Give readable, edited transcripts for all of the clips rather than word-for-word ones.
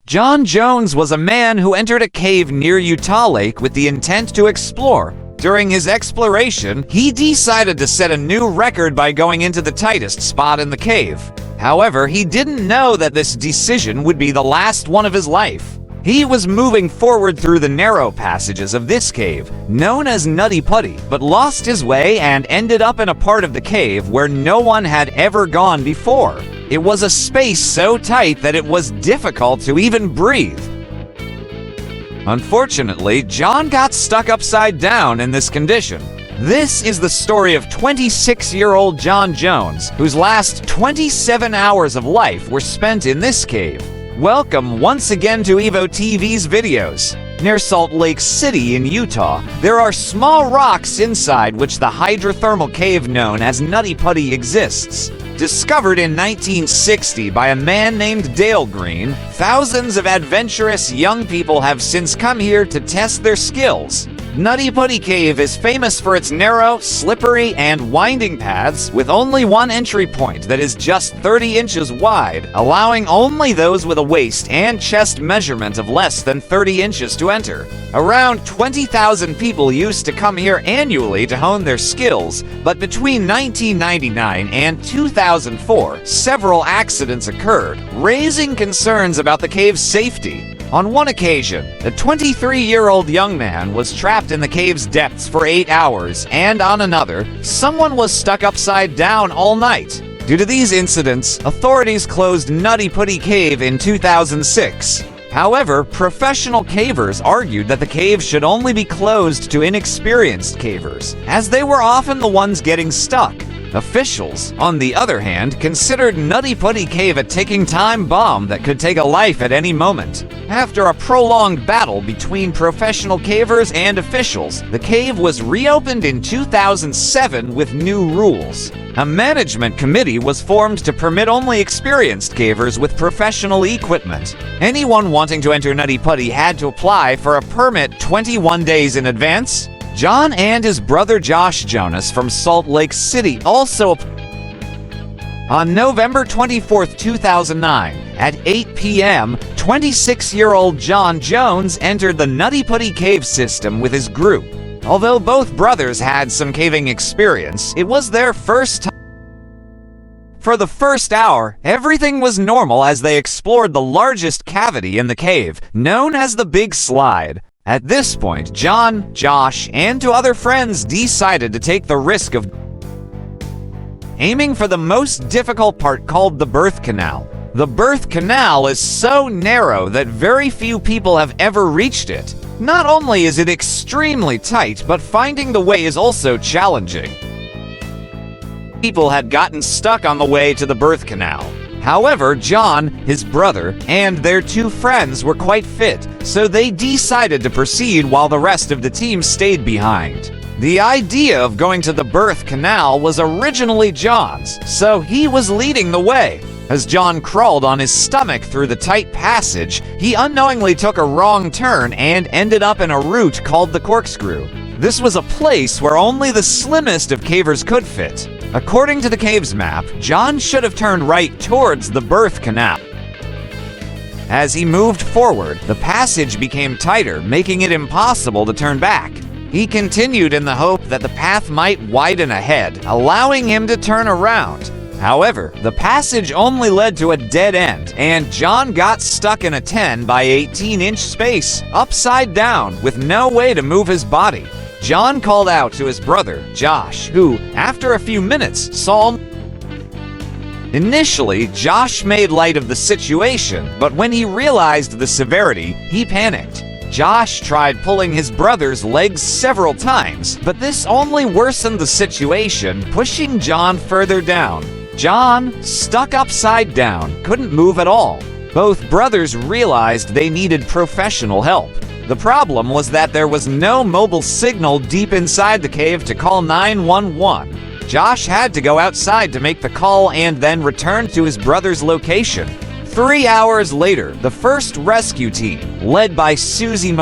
John Jones was a man who entered a cave near Utah Lake with the intent to explore. During his exploration, he decided to set a new record by going into the tightest spot in the cave. However, he didn't know that this decision would be the last one of his life. He was moving forward through the narrow passages of this cave, known as Nutty Putty, but lost his way and ended up in a part of the cave where no one had ever gone before. It was a space so tight that it was difficult to even breathe. Unfortunately, John got stuck upside down in this condition. This is the story of 26-year-old John Jones, whose last 27 hours of life were spent in this cave. Welcome once again to Evo TV's videos. Near Salt Lake City in Utah, there are small rocks inside which the hydrothermal cave known as Nutty Putty exists. Discovered in 1960 by a man named Dale Green, thousands of adventurous young people have since come here to test their skills. Nutty Putty Cave is famous for its narrow, slippery, and winding paths with only one entry point that is just 30 inches wide, allowing only those with a waist and chest measurement of less than 30 inches to enter. Around 20,000 people used to come here annually to hone their skills, but between 1999 and 2004, several accidents occurred, raising concerns about the cave's safety. On one occasion, a 23-year-old young man was trapped in the cave's depths for 8 hours, and on another, someone was stuck upside down all night. Due to these incidents, authorities closed Nutty Putty Cave in 2006. However, professional cavers argued that the cave should only be closed to inexperienced cavers, as they were often the ones getting stuck. Officials, on the other hand, considered Nutty Putty Cave a ticking time bomb that could take a life at any moment. After a prolonged battle between professional cavers and officials, the cave was reopened in 2007 with new rules. A management committee was formed to permit only experienced cavers with professional equipment. Anyone wanting to enter Nutty Putty had to apply for a permit 21 days in advance. John and his brother Josh Jonas from Salt Lake City also. On November 24, 2009, at 8 p.m., 26-year-old John Jones entered the Nutty Putty Cave system with his group. Although both brothers had some caving experience, it was their first time. For the first hour, everything was normal as they explored the largest cavity in the cave, known as the Big Slide. At this point, John, Josh, and two other friends decided to take the risk of aiming for the most difficult part called the birth canal. The birth canal is so narrow that very few people have ever reached it. Not only is it extremely tight, but finding the way is also challenging. People had gotten stuck on the way to the birth canal. However, John, his brother, and their two friends were quite fit, so they decided to proceed while the rest of the team stayed behind. The idea of going to the birth canal was originally John's, so he was leading the way. As John crawled on his stomach through the tight passage, he unknowingly took a wrong turn and ended up in a route called the corkscrew. This was a place where only the slimmest of cavers could fit. According to the cave's map, John should have turned right towards the birth canal. As he moved forward, the passage became tighter, making it impossible to turn back. He continued in the hope that the path might widen ahead, allowing him to turn around. However, the passage only led to a dead end, and John got stuck in a 10 by 18-inch space, upside down, with no way to move his body. John called out to his brother, Josh, who, after a few minutes, saw him. Initially, Josh made light of the situation, but when he realized the severity, he panicked. Josh tried pulling his brother's legs several times, but this only worsened the situation, pushing John further down. John, stuck upside down, couldn't move at all. Both brothers realized they needed professional help. The problem was that there was no mobile signal deep inside the cave to call 911. Josh had to go outside to make the call and then return to his brother's location. 3 hours later, the first rescue team, led by Susie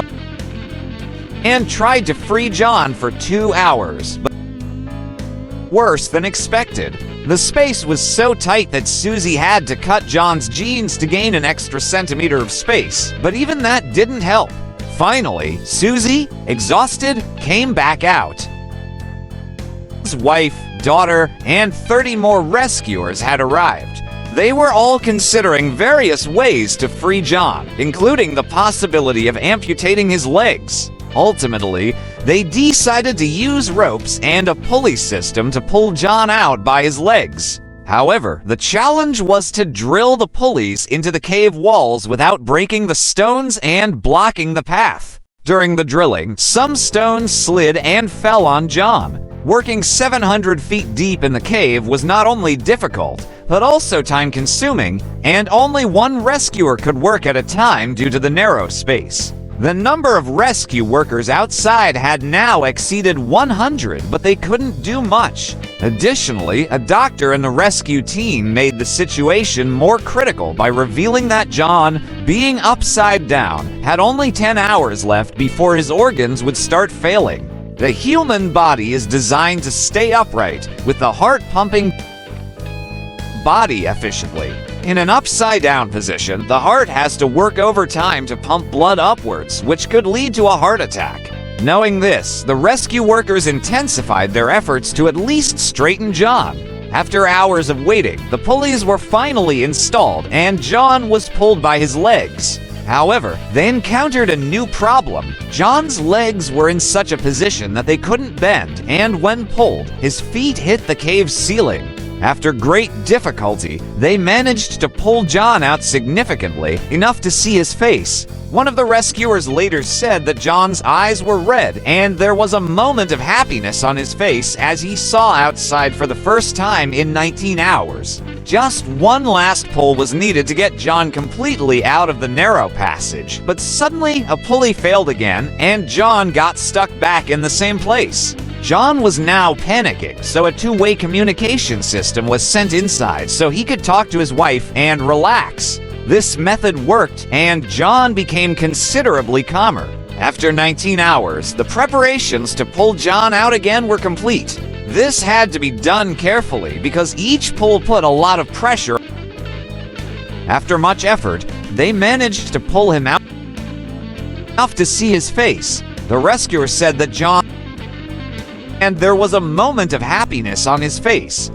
and tried to free John for 2 hours, but worse than expected. The space was so tight that Susie had to cut John's jeans to gain an extra centimeter of space, but even that didn't help. Finally, Susie, exhausted, came back out. His wife, daughter, and 30 more rescuers had arrived. They were all considering various ways to free John, including the possibility of amputating his legs. Ultimately, they decided to use ropes and a pulley system to pull John out by his legs. However, the challenge was to drill the pulleys into the cave walls without breaking the stones and blocking the path. During the drilling, some stones slid and fell on John. Working 700 feet deep in the cave was not only difficult, but also time-consuming, and only one rescuer could work at a time due to the narrow space. The number of rescue workers outside had now exceeded 100, but they couldn't do much. Additionally, a doctor in the rescue team made the situation more critical by revealing that John, being upside down, had only 10 hours left before his organs would start failing. The human body is designed to stay upright, with the heart pumping body efficiently. In an upside-down position, the heart has to work overtime to pump blood upwards, which could lead to a heart attack. Knowing this, the rescue workers intensified their efforts to at least straighten John. After hours of waiting, the pulleys were finally installed, and John was pulled by his legs. However, they encountered a new problem. John's legs were in such a position that they couldn't bend, and when pulled, his feet hit the cave's ceiling. After great difficulty, they managed to pull John out significantly, enough to see his face. One of the rescuers later said that John's eyes were red, and there was a moment of happiness on his face as he saw outside for the first time in 19 hours. Just one last pull was needed to get John completely out of the narrow passage, but suddenly a pulley failed again, and John got stuck back in the same place. John was now panicking, so a two-way communication system was sent inside so he could talk to his wife and relax. This method worked, and John became considerably calmer. After 19 hours, the preparations to pull John out again were complete. This had to be done carefully because each pull put a lot of pressure. After much effort, they managed to pull him out enough to see his face. The rescuer said that John, and there was a moment of happiness on his face.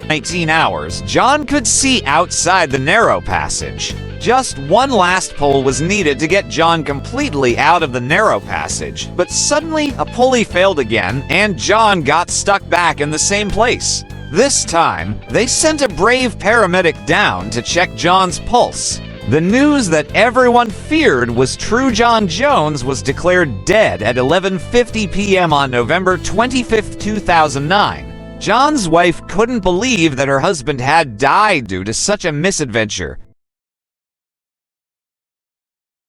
19 hours, John could see outside the narrow passage. Just one last pull was needed to get John completely out of the narrow passage, but suddenly a pulley failed again, and John got stuck back in the same place. This time, they sent a brave paramedic down to check John's pulse. The news that everyone feared was true. John Jones was declared dead at 11:50 p.m. on November 25, 2009. John's wife couldn't believe that her husband had died due to such a misadventure.